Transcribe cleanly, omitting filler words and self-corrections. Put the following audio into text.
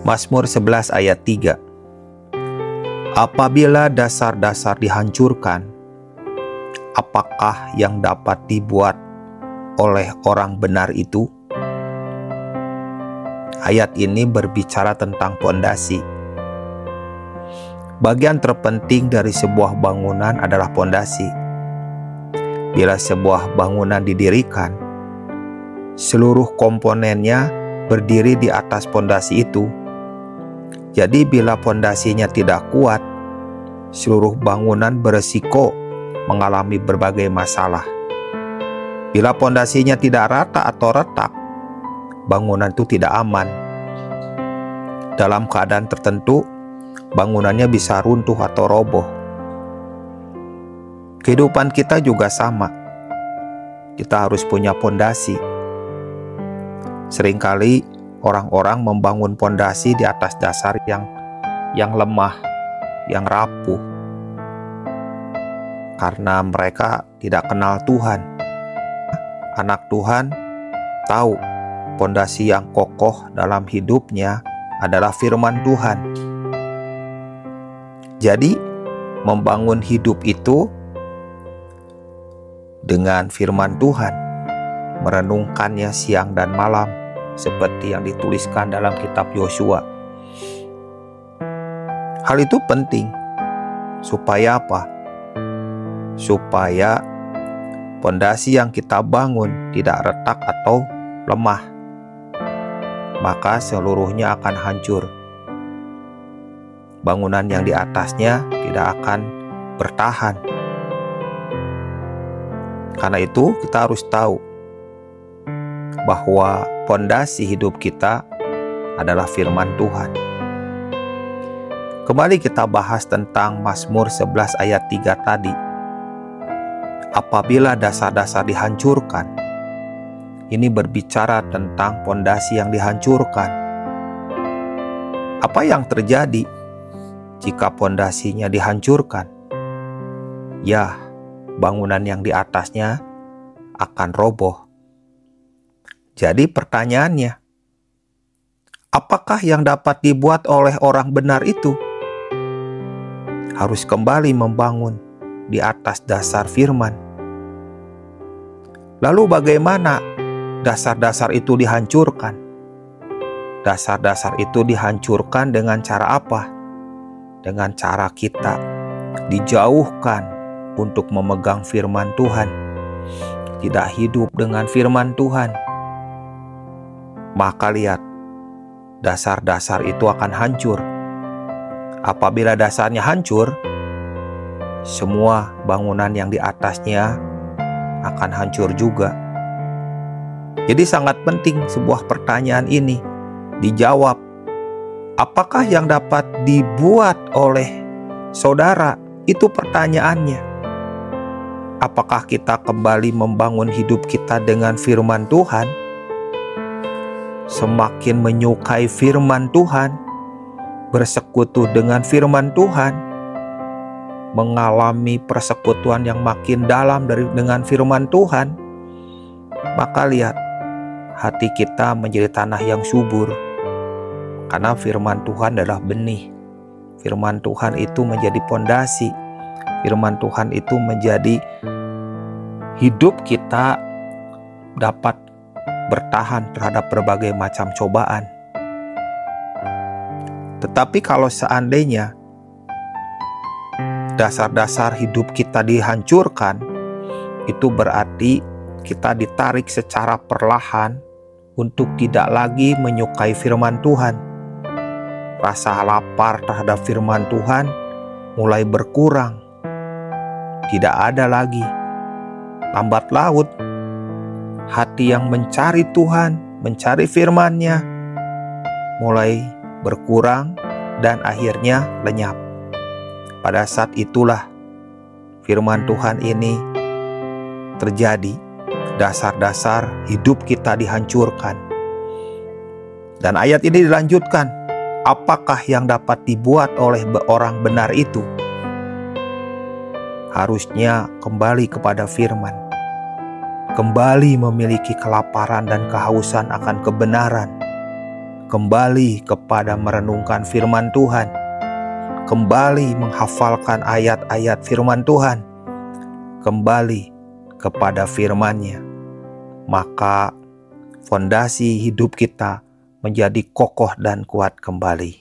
Mazmur 11 ayat 3. Apabila dasar-dasar dihancurkan, apakah yang dapat dibuat oleh orang benar itu? Ayat ini berbicara tentang pondasi. Bagian terpenting dari sebuah bangunan adalah pondasi. Bila sebuah bangunan didirikan, seluruh komponennya berdiri di atas pondasi itu. Jadi bila pondasinya tidak kuat, seluruh bangunan beresiko mengalami berbagai masalah. Bila pondasinya tidak rata atau retak, bangunan itu tidak aman. Dalam keadaan tertentu, bangunannya bisa runtuh atau roboh. Kehidupan kita juga sama. Kita harus punya pondasi. Seringkali orang-orang membangun pondasi di atas dasar yang lemah, yang rapuh. Karena mereka tidak kenal Tuhan. Anak Tuhan tahu pondasi yang kokoh dalam hidupnya adalah firman Tuhan. Jadi, membangun hidup itu dengan firman Tuhan, merenungkannya siang dan malam, seperti yang dituliskan dalam kitab Yosua. Hal itu penting. Supaya apa? Supaya pondasi yang kita bangun tidak retak atau lemah. Maka seluruhnya akan hancur. Bangunan yang di atasnya tidak akan bertahan. Karena itu kita harus tahu bahwa pondasi hidup kita adalah firman Tuhan. Kembali kita bahas tentang Mazmur 11 ayat 3 tadi. Apabila dasar-dasar dihancurkan, ini berbicara tentang pondasi yang dihancurkan. Apa yang terjadi jika pondasinya dihancurkan? Ya, bangunan yang di atasnya akan roboh. Jadi pertanyaannya, apakah yang dapat dibuat oleh orang benar itu? Harus kembali membangun di atas dasar firman. Lalu bagaimana dasar-dasar itu dihancurkan? Dasar-dasar itu dihancurkan dengan cara apa? Dengan cara kita dijauhkan untuk memegang firman Tuhan. Tidak hidup dengan firman Tuhan. Maka lihat, dasar-dasar itu akan hancur. Apabila dasarnya hancur, semua bangunan yang di atasnya akan hancur juga. Jadi sangat penting sebuah pertanyaan ini dijawab. Apakah yang dapat dibuat oleh saudara? Itu pertanyaannya. Apakah kita kembali membangun hidup kita dengan firman Tuhan? Semakin menyukai firman Tuhan, bersekutu dengan firman Tuhan, mengalami persekutuan yang makin dalam dengan firman Tuhan, maka lihat, hati kita menjadi tanah yang subur. Karena firman Tuhan adalah benih. Firman Tuhan itu menjadi pondasi. Firman Tuhan itu menjadi hidup kita dapat bertahan terhadap berbagai macam cobaan. Tetapi kalau seandainya dasar-dasar hidup kita dihancurkan, itu berarti kita ditarik secara perlahan untuk tidak lagi menyukai firman Tuhan. Rasa lapar terhadap firman Tuhan mulai berkurang. Tidak ada lagi. Lambat laut, hati yang mencari Tuhan, mencari firman-Nya, mulai berkurang dan akhirnya lenyap. Pada saat itulah firman Tuhan ini terjadi. Dasar-dasar hidup kita dihancurkan. Dan ayat ini dilanjutkan. Apakah yang dapat dibuat oleh orang benar itu? Harusnya kembali kepada firman. Kembali memiliki kelaparan dan kehausan akan kebenaran. kembali kepada merenungkan firman Tuhan, kembali menghafalkan ayat-ayat firman Tuhan, kembali kepada firman-Nya, maka fondasi hidup kita menjadi kokoh dan kuat kembali.